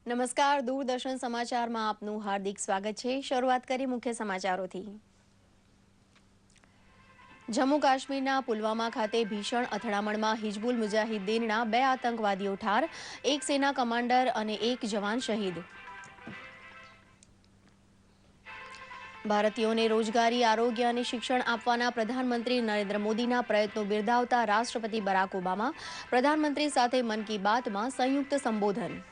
નમસ્કાર, દૂરદર્શન સમાચારમાં આપનું હાર્દિક સ્વાગત છે। શરૂઆત કરી મુખ્ય સમાચારોથી। જમ્મુ કાશ્મીરના પુલવામા ખાતે ભીષણ અથડામણમાં હિજબુલ મુજાહિદ્દીનના 2 આતંકવાદીઓ ઠાર, એક સેના કમાન્ડર અને એક જવાન શહીદ। ભારતીયોને રોજગારી, આરોગ્ય અને શિક્ષણ આપવાના પ્રધાનમંત્રી નરેન્દ્ર મોદીના પ્રયત્નો બિરદાવતા રાષ્ટ્રપતિ બરાક ઓબામા પ્રધાનમંત્રી સાથે મન કી બાતમાં સંયુક્ત સંબોધન।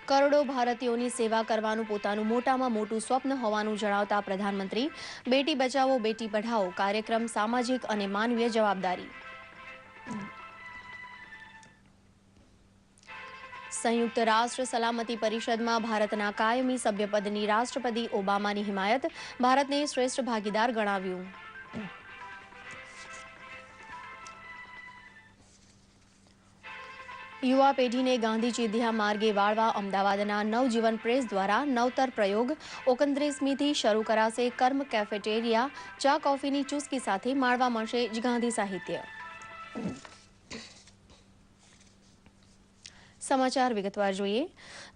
કરોડો ભારતીયોની સેવા કરવાનું પોતાનું મોટામાં મોટું સ્વપ્ન હોવાનું જણાવતા પ્રધાનમંત્રી બેટી બચાવો બેટી પઢાઓ કાર્યક્રમ સામાજિક અને માનવીય જવાબદારી। સંયુક્ત રાષ્ટ્ર સલામતી પરિષદમાં ભારતના કાયમી સભ્યપદની રાષ્ટ્રપતિ ઓબામાની હિમાયત, ભારતને શ્રેષ્ઠ ભાગીદાર ગણાવ્યું। યુવા પેઢીને ગાંધી ચીધિયા માર્ગે વાળવા અમદાવાદના નવજીવન પ્રેસ દ્વારા નવતર પ્રયોગ 29મીથી શરૂ કરાશે કર્મ કેફેટેરિયા। ચા કોફીની ચુસ્કી સાથે માણવા મળશે ગાંધી સાહિત્ય। સમાચાર વિગતવાર જોઈએ।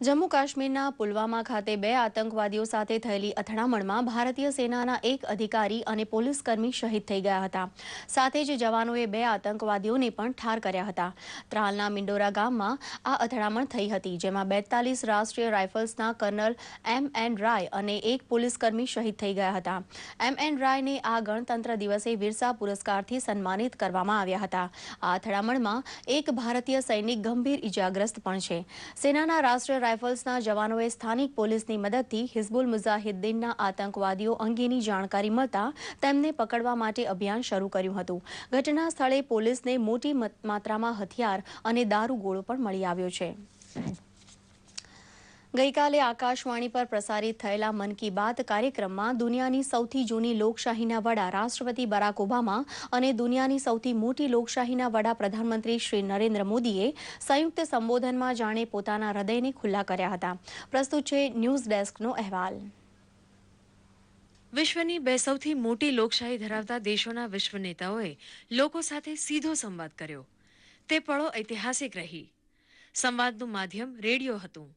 જમ્મુ કાશ્મીરના પુલવામા ખાતે 2 આતંકવાદીઓ સાથે થયેલી અથડામણમાં ભારતીય સેનાના એક અધિકારી અને પોલીસકર્મી શહીદ થઈ ગયા હતા। સાથે જ જવાનોએ 2 આતંકવાદીઓને પણ ઠાર કર્યા હતા। ત્રાલના મિંડોરા ગામમાં આ અથડામણ થઈ હતી, જેમાં 42 રાષ્ટ્રીય રાઇફલ્સના કર્નલ M.N. રાય અને એક પોલીસકર્મી શહીદ થઈ ગયા હતા। M.N. રાયને આ ગણતંત્ર દિવસે વીરસા પુરસ્કારથી સન્માનિત કરવામાં આવ્યા હતા। આ અથડામણમાં એક ભારતીય સૈનિક ગંભીર ઇજાગ્રસ્ત પણ છે। સેનાના રાષ્ટ્રીય રાઇફલ્સના જવાનોએ સ્થાનિક પોલીસની મદદથી હિઝબુલ મુજાહિદ્દીનના આતંકવાદીઓ અંગેની જાણકારી મળતા તેમને પકડવા માટે અભિયાન શરૂ કર્યું હતું। ઘટના સ્થળે પોલીસને મોટી માત્રામાં હથિયાર અને દારૂગોળો પણ મળી આવ્યો છે। ગઈકાલે આકાશવાણી પર પ્રસારિત થયેલા મન કી બાત કાર્યક્રમમાં દુનિયાની સૌથી જૂની લોકશાહીના વડા રાષ્ટ્રપતિ બરાક ઓબામા અને દુનિયાની સૌથી મોટી લોકશાહીના વડા પ્રધાનમંત્રી શ્રી નરેન્દ્ર મોદીએ સંયુક્ત સંબોધનમાં જાણે પોતાના હૃદયને ખુલ્લા કર્યા હતા। પ્રસ્તુત છે ન્યૂઝ ડેસ્કનો અહેવાલ। વિશ્વની 2 સૌથી મોટી લોકશાહી ધરાવતા દેશોના વિશ્વ નેતાઓએ લોકો સાથે સીધો સંવાદ કર્યો। તે પળો ઐતિહાસિક રહી। સંવાદનું માધ્યમ રેડિયો હતું।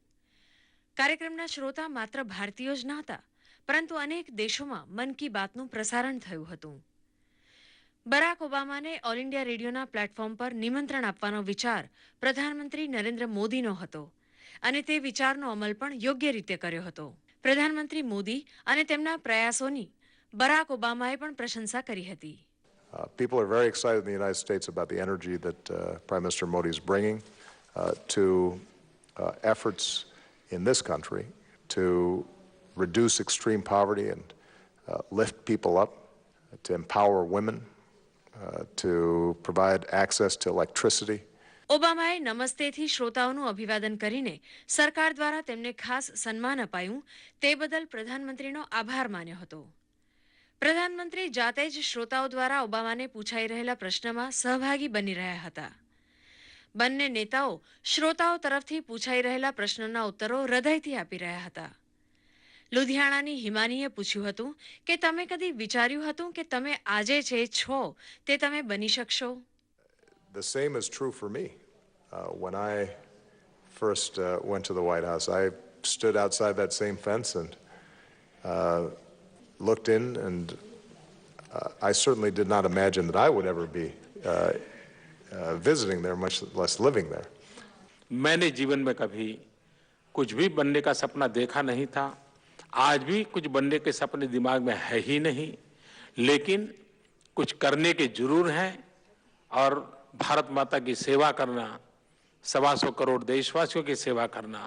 કાર્યક્રમના શ્રોતા માત્ર ભારતીયો જ નહોતા, પરંતુ અનેક દેશોમાં મન કી બાતનું પ્રસારણ થયું હતું। બરાક ઓબામાને ઓલ ઇન્ડિયા રેડિયોના પ્લેટફોર્મ પર નિમંત્રણ આપવાનો વિચાર પ્રધાનમંત્રી નરેન્દ્ર મોદીનો હતો અને તે વિચારનો અમલ પણ યોગ્ય રીતે કર્યો હતો। પ્રધાનમંત્રી મોદી અને તેમના પ્રયાસોની બરાક ઓબામાએ પણ પ્રશંસા કરી હતી। People are very excited in the United States about the energy that Prime Minister Modi is bringing to efforts in this country to reduce extreme poverty and lift people up, to empower women, to provide access to electricity. ઓબામાએ નમસ્તેથી શ્રોતાઓનું અભિવાદન કરીને સરકાર દ્વારા તેમને ખાસ સન્માન અપાયું તે બદલ પ્રધાનમંત્રીનો આભાર માન્યો હતો। પ્રધાનમંત્રી જાતે જ શ્રોતાઓ દ્વારા ઓબામાને પૂછાઈ રહેલા પ્રશ્નમાં સહભાગી બની રહ્યા હતા। બંને નેતાઓ શ્રોતાઓ તરફથી પૂછાઈ રહેલા પ્રશ્નોના ઉત્તરો હૃદયથી આપી રહ્યા હતા। લુધિયાણાની હિમાનીએ પૂછ્યું હતું કે તમે કદી વિચાર્યું હતું કે તમે આજે જે છો તે તમે બની શકશો? The same is true for me. When I first went to the White House, I stood outside that same fence and looked in, and I certainly did not imagine that I would ever be visiting there, much less living there. मैंने जीवन में कभी कुछ भी बनने का सपना देखा नहीं था। आज भी कुछ बनने के सपने दिमाग में है ही नहीं, लेकिन कुछ करने के जरूर हैं और भारत माता की सेवा करना, 125 करोड़ देशवासियों की सेवा करना,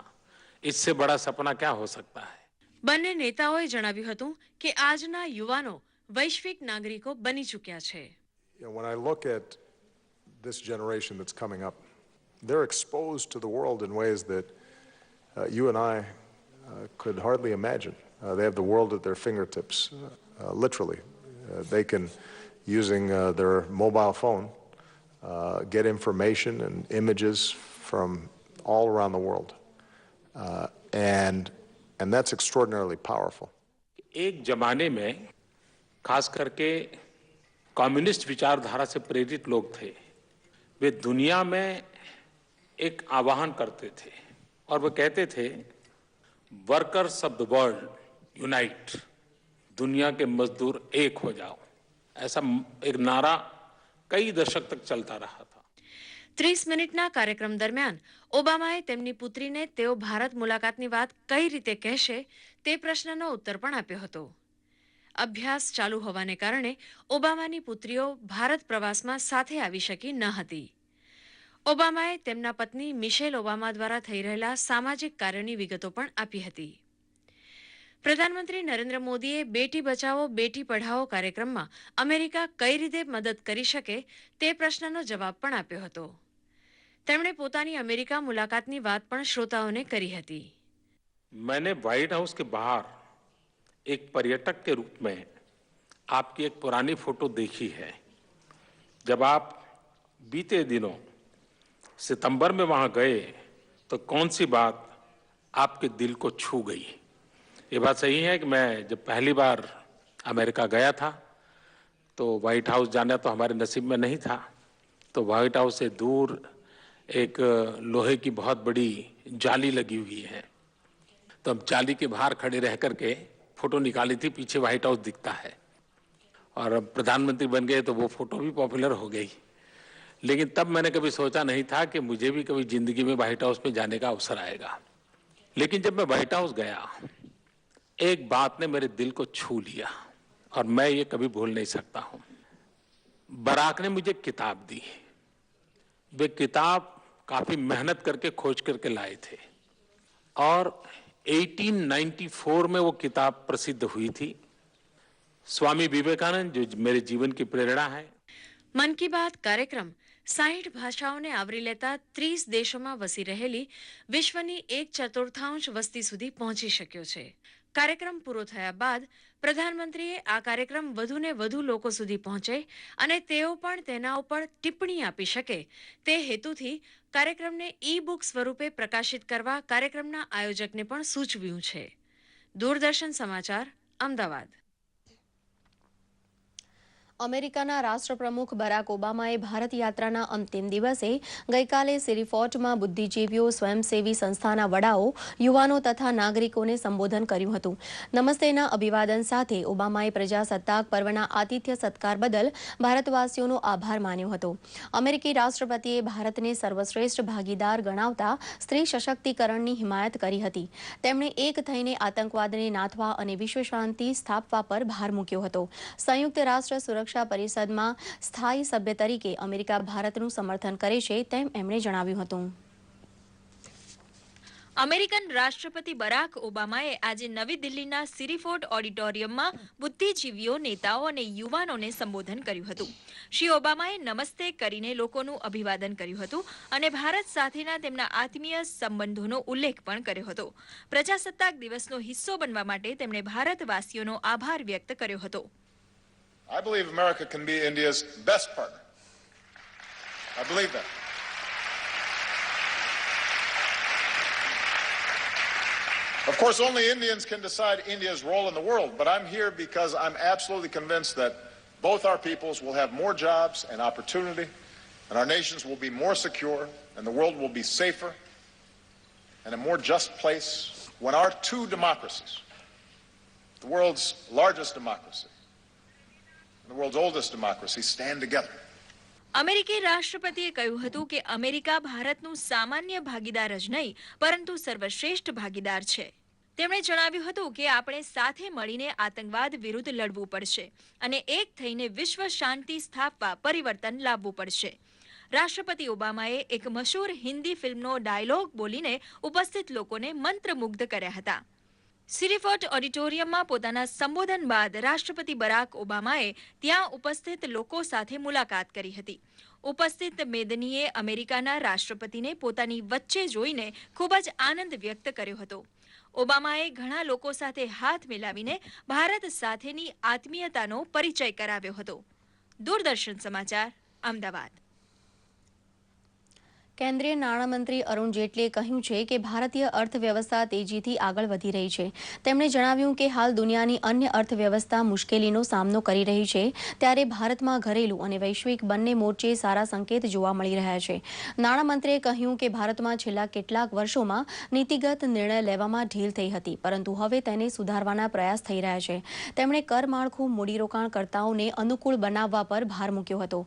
इससे बड़ा सपना क्या हो सकता है। બંને નેતાઓએ જણાવ્યું હતું કે આજના યુવાનો વૈશ્વિક નાગરિકો બની ચૂક્યા છે। When I look at this generation that's coming up, they're exposed to the world in ways that you and I could hardly imagine. They have the world at their fingertips, literally. They can, using their mobile phone, get information and images from all around the world. And that's extraordinarily powerful. एक जमाने में खास करके communist विचारधारा से प्रेरित लोग थे, वे दुनिया में एक आह्वान करते थे और वो कहते थे, workers of the world unite, दुनिया के मजदूर एक हो जाओ। ऐसा एक नारा कई दशक तक चलता रहा था। 30 મિનિટના કાર્યક્રમ દરમિયાન ઓબામાએ તેમની પુત્રીને તેઓ ભારત મુલાકાતની વાત કઈ રીતે કહેશે તે પ્રશ્નનો ઉત્તર પણ આપ્યો હતો. અભ્યાસ ચાલુ હોવાને કારણે ઓબામાની પુત્રીઓ ભારત પ્રવાસમાં સાથે આવી શકી ન હતી. ઓબામાએ તેમના પત્ની મિશેલ ઓબામા દ્વારા થઈ રહેલા સામાજિક કાર્યોની વિગતો પણ આપી હતી. પ્રધાનમંત્રી નરેન્દ્ર મોદીએ બેટી બચાવો બેટી પઢાઓ કાર્યક્રમમાં અમેરિકા કઈ રીતે મદદ કરી શકે તે પ્રશ્નનો જવાબ પણ આપ્યો હતો. તેમણે પોતાની અમેરિકા મુલાકાતની વાત પણ શ્રોતાઓને કરી હતી. मैंने व्हाइट हाउस के बाहर एक पर्यटक के रूप में आपकी एक पुरानी फोटो देखी है. जब आप बीते दिनों सितंबर में वहां गए तो कौन सी बात आपके दिल को छू गई? ये बात सही है कि मैं जब पहली बार अमेरिका गया था तो व्हाइट हाउस जाना तो हमारे नसीब में नहीं था. तो व्हाइट हाउस से दूर एक लोहे की बहुत बड़ी जाली लगी हुई है, तो हम जाली के बाहर खड़े रह करके फोटो निकाली थी. पीछे व्हाइट हाउस दिखता है और अब प्रधानमंत्री बन गए तो वो फोटो भी पॉपुलर हो गई. लेकिन तब मैंने कभी सोचा नहीं था कि मुझे भी कभी जिंदगी में व्हाइट हाउस में जाने का अवसर आएगा. लेकिन जब मैं व्हाइट हाउस गया, एक बात ने मेरे दिल को छू लिया और मैं ये कभी भूल नहीं सकता हूं. बराक ने मुझे किताब दी. वे किताब काफी मेहनत करके खोज करके लाए थे और 1894 में वो किताब प्रसिद्ध हुई थी. स्वामी विवेकानंद जो मेरे जीवन की प्रेरणा है. મન કી બાત કાર્યક્રમ 60 ભાષાઓને આવરી લેતા 30 દેશોમાં વસી રહેલી વિશ્વની 1/4 વસ્તી સુધી પહોંચી શક્યો છે. કાર્યક્રમ પૂરો થયા બાદ પ્રધાનમંત્રીએ આ કાર્યક્રમ વધુને વધુ લોકો સુધી પહોંચે અને તેઓ પણ તેના ઉપર ટિપ્પણી આપી શકે તે હેતુથી કાર્યક્રમને ઈ-બુક સ્વરૂપે પ્રકાશિત કરવા કાર્યક્રમના આયોજકને પણ સૂચવ્યું છે. દૂરદર્શન સમાચાર, અમદાવાદ. અમેરિકાના રાષ્ટ્રપ્રમુખ બરાક ઓબામાએ ભારત યાત્રાના અંતિમ દિવસે ગઈકાલે સિરીફોર્ટમાં બુદ્ધિજીવીઓ, સ્વયંસેવી સંસ્થાના વડાઓ, યુવાનો તથા નાગરિકોને સંબોધન કર્યું હતું. નમસ્તેના અભિવાદન સાથે ઓબામાએ પ્રજાસત્તાક પર્વના આતિથ્ય સત્કાર બદલ ભારતવાસીઓનો આભાર માન્યો હતો. અમેરિકી રાષ્ટ્રપતિએ ભારતને સર્વશ્રેષ્ઠ ભાગીદાર ગણાવતા સ્ત્રી સશક્તિકરણની હિમાયત કરી હતી. તેમણે એક થઈને આતંકવાદને નાથવા અને વિશ્વ શાંતિ સ્થાપવા પર ભાર મૂક્યો હતો. સંયુક્ત રાષ્ટ્ર સુરક્ષા પરિષદમાં સ્થાયી સભ્ય તરીકે અમેરિકા ભારતનું સમર્થન કરે છે તેમ એમણે જણાવ્યું હતું. અમેરિકન રાષ્ટ્રપતિ બરાક ઓબામાએ આજે નવી દિલ્હીના સિરીફોર્ટ ઓડિટોરિયમમાં બુદ્ધિજીવીઓ, નેતાઓ અને યુવાનોને સંબોધન કર્યું હતું. શ્રી ઓબામાએ નમસ્તે કરીને લોકોનું અભિવાદન કર્યું હતું અને ભારત સાથેના તેમના આત્મીય સંબંધોનો ઉલ્લેખ પણ કર્યો હતો. પ્રજાસત્તાક દિવસનો હિસ્સો બનવા માટે તેમણે ભારતવાસીઓનો આભાર વ્યક્ત કર્યો હતો. I believe America can be India's best partner. I believe that. Of course, only Indians can decide India's role in the world, but I'm here because I'm absolutely convinced that both our peoples will have more jobs and opportunity, and our nations will be more secure, and the world will be safer and a more just place when our two democracies, the world's largest democracy, the world's oldest democracy, stand together. અમેરિકી રાષ્ટ્રપતિએ કહ્યું હતું કે America ભારતનું સામાન્ય ભાગીદાર જ નહીં પરંતુ સર્વશ્રેષ્ઠ ભાગીદાર છે. તેમણે જણાવ્યું હતું કે આપણે સાથે મળીને આતંકવાદ વિરુદ્ધ લડવું પડશે અને એક થઈને વિશ્વ શાંતિ સ્થાપવા પરિવર્તન લાવવું પડશે. રાષ્ટ્રપતિ ઓબામાએ એક મશહૂર હિન્દી ફિલ્મનો ડાયલોગ બોલીને ઉપસ્થિત લોકોને મંત્રમુગ્ધ કર્યા હતા. સિરીફોર્ટ ઓડિટોરિયમમાં પોતાના સંબોધન બાદ રાષ્ટ્રપતિ બરાક ઓબામાએ ત્યાં ઉપસ્થિત લોકો સાથે મુલાકાત કરી હતી. ઉપસ્થિત મેદનીએ અમેરિકાના રાષ્ટ્રપતિને પોતાની વચ્ચે જોઈને ખૂબ જ આનંદ વ્યક્ત કર્યો હતો. ઓબામાએ ઘણા લોકો સાથે હાથ મિલાવીને ભારત સાથેની આત્મીયતાનો પરિચય કરાવ્યો હતો. દૂરદર્શન સમાચાર, અમદાવાદ. કેન્દ્રીય નાણામંત્રી અરુણ જેટલીએ કહ્યું છે કે ભારતીય અર્થવ્યવસ્થા તેજીથી આગળ વધી રહી છે. તેમણે જણાવ્યું કે હાલ દુનિયાની અન્ય અર્થવ્યવસ્થા મુશ્કેલીનો સામનો કરી રહી છે, ત્યારે ભારતમાં ઘરેલું અને વૈશ્વિક બંને મોરચે સારા સંકેત જોવા મળી રહ્યા છે. નાણામંત્રીએ કહ્યું કે ભારતમાં છેલ્લા કેટલાક વર્ષોમાં નીતિગત નિર્ણય લેવામાં ઢીલ થઈ હતી, પરંતુ હવે તેને સુધારવાના પ્રયાસ થઈ રહ્યા છે. તેમણે કર માળખું મૂડીરોકાણકર્તાઓને અનુકૂળ બનાવવા પર ભાર મૂક્યો હતો.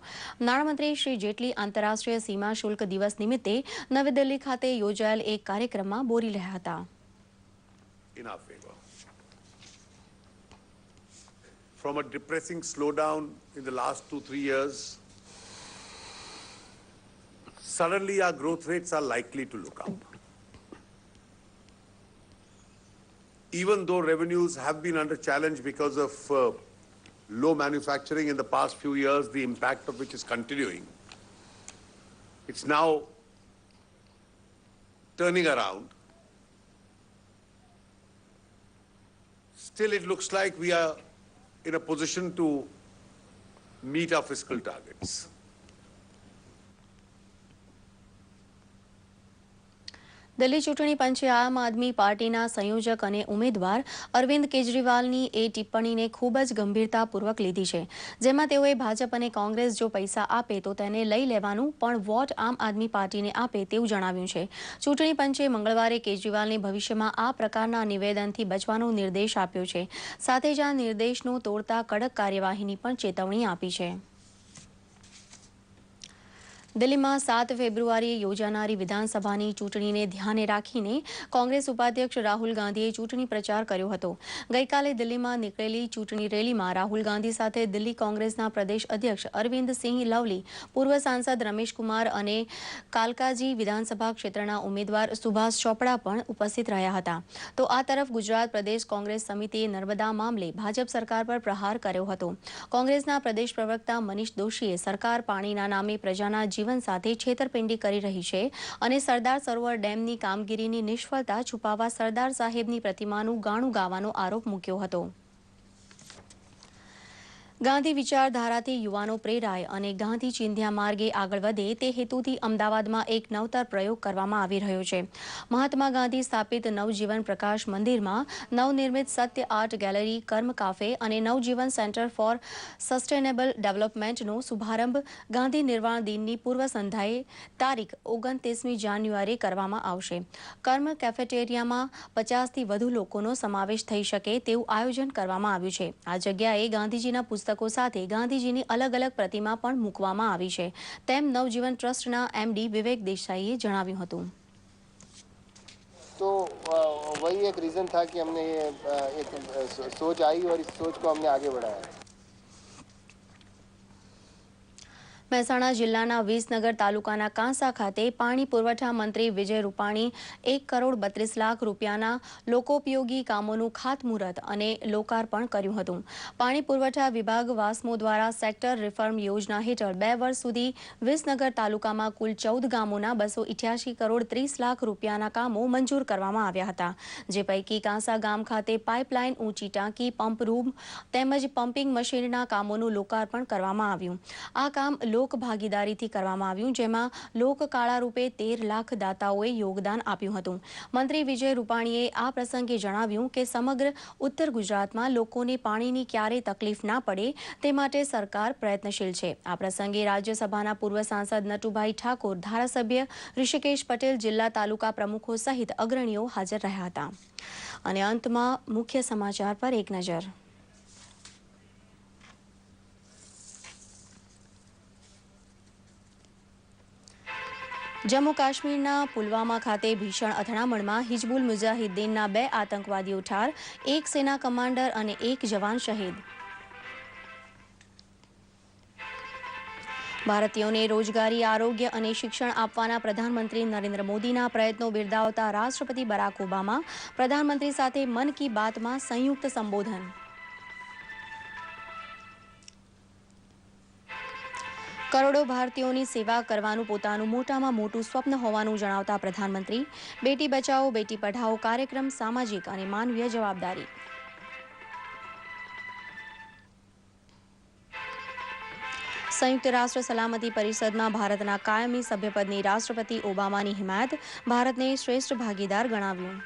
નાણામંત્રી શ્રી જેટલી આંતરરાષ્ટ્રીય સીમા શુલ્ક દિવસ નિમિત્તે નવી દિલ્હી ખાતે યોજાયેલ એક કાર્યક્રમમાં બોલી રહ્યા હતા. In our favor. From a depressing slowdown in the last 2-3 years, suddenly our growth rates are likely to look up. Even though revenues have been under challenge because of low manufacturing in the past few years, the impact of which is continuing, it's now turning around. Still, it looks like we are in a position to meet our fiscal targets. Delhi ચૂંટણી પંચે આમ આદમી પાર્ટીના સંયોજક અને ઉમેદવાર અરવિંદ કેજરીવાલની એ ટિપ્પણીને ખૂબ જ ગંભીરતાપૂર્વક લીધી છે, જેમાં તેઓએ ભાજપ અને કોંગ્રેસ જો પૈસા આપે તો તેને લઈ લેવાનું, પણ વોટ આમ આદમી પાર્ટીને આપે તેવું જણાવ્યું છે. ચૂંટણી પંચે મંગળવારે કેજરીવાલને ભવિષ્યમાં આ પ્રકારના નિવેદનથી બચવાનો નિર્દેશ આપ્યો છે. સાથે જ આ નિર્દેશનો તોડતા કડક કાર્યવાહીની પણ ચેતવણી આપી છે. દિલ્હીમાં 7 ફેબ્રુઆરીએ યોજાનારી વિધાનસભાની ચૂંટણીને ધ્યાને રાખીને કોંગ્રેસ ઉપાધ્યક્ષ રાહુલ ગાંધીએ ચૂંટણી પ્રચાર કર્યો હતો. ગઈકાલે દિલ્હીમાં નીકળેલી ચૂંટણી રેલીમાં રાહુલ ગાંધી સાથે દિલ્હી કોંગ્રેસના પ્રદેશ અધ્યક્ષ અરવિંદસિંહ લવલી, પૂર્વ સાંસદ રમેશકુમાર અને કાલકાજી વિધાનસભા ક્ષેત્રના ઉમેદવાર સુભાષ ચોપડા પણ ઉપસ્થિત રહ્યા હતા. તો આ તરફ ગુજરાત પ્રદેશ કોંગ્રેસ સમિતિએ નર્મદા મામલે ભાજપ સરકાર પર પ્રહાર કર્યો હતો. કોંગ્રેસના પ્રદેશ પ્રવક્તા મનીષ દોશીએ સરકાર પાણીના નામે પ્રજાના જીવન સાથે છેતરપિંડી કરી રહી છે અને સરદાર સરોવર ડેમની કામગીરીની નિષ્ફળતા છુપાવવા સરદાર સાહેબની પ્રતિમાનું ગાણું ગાવાનો આરોપ મૂક્યો હતો. ગાંધી વિચારધારાથી યુવાનો પ્રેરાય અને ગાંધી ચિંધ્યા માર્ગે આગળ વધે તે હેતુથી અમદાવાદમાં એક નવતર પ્રયોગ કરવામાં આવી રહ્યો છે. મહાત્મા ગાંધી સ્થાપિત નવજીવન પ્રકાશ મંદિરમાં નવનિર્મિત સત્ય આર્ટ ગેલેરી, કર્મ કાફે અને નવજીવન સેન્ટર ફોર સસ્ટેનેબલ ડેવલપમેન્ટનો શુભારંભ ગાંધી નિર્વાણ દિનની પૂર્વ સંધ્યાએ તારીખ 29મી જાન્યુઆરીએ કરવામાં આવશે. કર્મ કેફેટેરિયામાં 50થી વધુ લોકોનો સમાવેશ થઈ શકે તેવું આયોજન કરવામાં આવ્યું છે. આ જગ્યાએ ગાંધીજીના પુસ્તકો સાથે ગાંધીજીની અલગ અલગ પ્રતિમા પણ મૂકવામાં આવી છે, તેમ નવજીવન ટ્રસ્ટના MD વિવેક દેસાઈએ જણાવ્યું હતું. तो वही एक रीज़न था कि हमने ये एक सोच आई और इस सोच को हमने आगे बढ़ाया. મહેસાણા જિલ્લાના વિસનગર તાલુકાના કાંસા ખાતે પાણી પુરવઠા મંત્રી વિજય રૂપાણી 1 કરોડ 32 લાખ રૂપિયાના લોકોપયોગી કામોનું ખાતમુહૂર્ત અને લોકાર્પણ કર્યું હતું. પાણી પુરવઠા વિભાગ વાસ્મો દ્વારા સેક્ટર રિફોર્મ યોજના હેઠળ 2 વર્ષ સુધી વિસનગર તાલુકામાં કુલ 14 ગામોના 288 કરોડ 30 લાખ રૂપિયાના કામો મંજૂર કરવામાં આવ્યા હતા, જે પૈકી કાંસા ગામ ખાતે પાઇપલાઇન, ઊંચી ટાંકી, પંપ રૂમ તેમજ પમ્પિંગ મશીનના કામોનું લોકાર્પણ કરવામાં આવ્યું. આ કામ લોક ભાગીદારીથી કરવામાં આવ્યું, જેમાં લોક કાળા રૂપે 13 લાખ દાતાઓએ યોગદાન આપ્યું હતું. મંત્રી વિજય રૂપાણીએ આ પ્રસંગે જણાવ્યું કે સમગ્ર ઉત્તર ગુજરાતમાં લોકોને પાણીની ક્યારેય તકલીફ ના પડે તે માટે સરકાર પ્રયત્નશીલ છે. આ પ્રસંગે રાજ્યસભાના પૂર્વ સાંસદ નટુભાઈ ઠાકોર, ધારાસભ્ય ઋષિકેશ પટેલ, જિલ્લા તાલુકા પ્રમુખો સહિત અગ્રણીઓ હાજર રહ્યા હતા. અને અંતમાં મુખ્ય સમાચાર પર એક નજર. જમ્મુ કાશ્મીરના પુલવામા ખાતે ભીષણ અથડામણમાં હિજબુલ મુજાહિદ્દીનના 2 આતંકવાદીઓ ઠાર, 1 સેના કમાન્ડર અને 1 જવાન શહીદ. ભારતીયોને રોજગારી, આરોગ્ય અને શિક્ષણ આપવાના પ્રધાનમંત્રી નરેન્દ્ર મોદીના પ્રયત્નો બિરદાવતા રાષ્ટ્રપતિ બરાક ઓબામા પ્રધાનમંત્રી સાથે મન કી બાતમાં સંયુક્ત સંબોધન. કરોડો ભારતીયોની સેવા કરવાનું પોતાનું મોટામાં મોટું સ્વપ્ન હોવાનું જણાવતા પ્રધાનમંત્રી, બેટી બચાવો બેટી પઢાઓ કાર્યક્રમ સામાજિક અને માનવીય જવાબદારી. સંયુક્ત રાષ્ટ્ર સલામતી પરિષદમાં ભારતના કાયમી સભ્યપદની રાષ્ટ્રપતિ ઓબામાની હિમાયત, ભારતને શ્રેષ્ઠ ભાગીદાર ગણાવ્યું.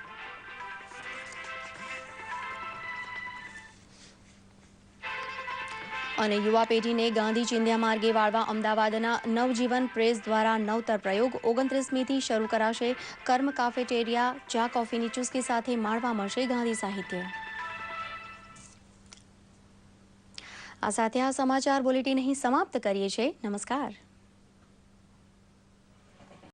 અને યુવા પેઢીને ગાંધી ચિંધ્યા માર્ગે વાળવા અમદાવાદના નવજીવન પ્રેસ દ્વારા નવતર પ્રયોગ. 29મીથી શરૂ કરાશે કર્મ કાફેટેરિયા. ચા કોફીની ચુસ્કી સાથે માણવા મળશે ગાંધી સાહિત્ય. આ સાથે આ સમાચાર બુલેટિન અહીં સમાપ્ત કરીએ છીએ. નમસ્કાર.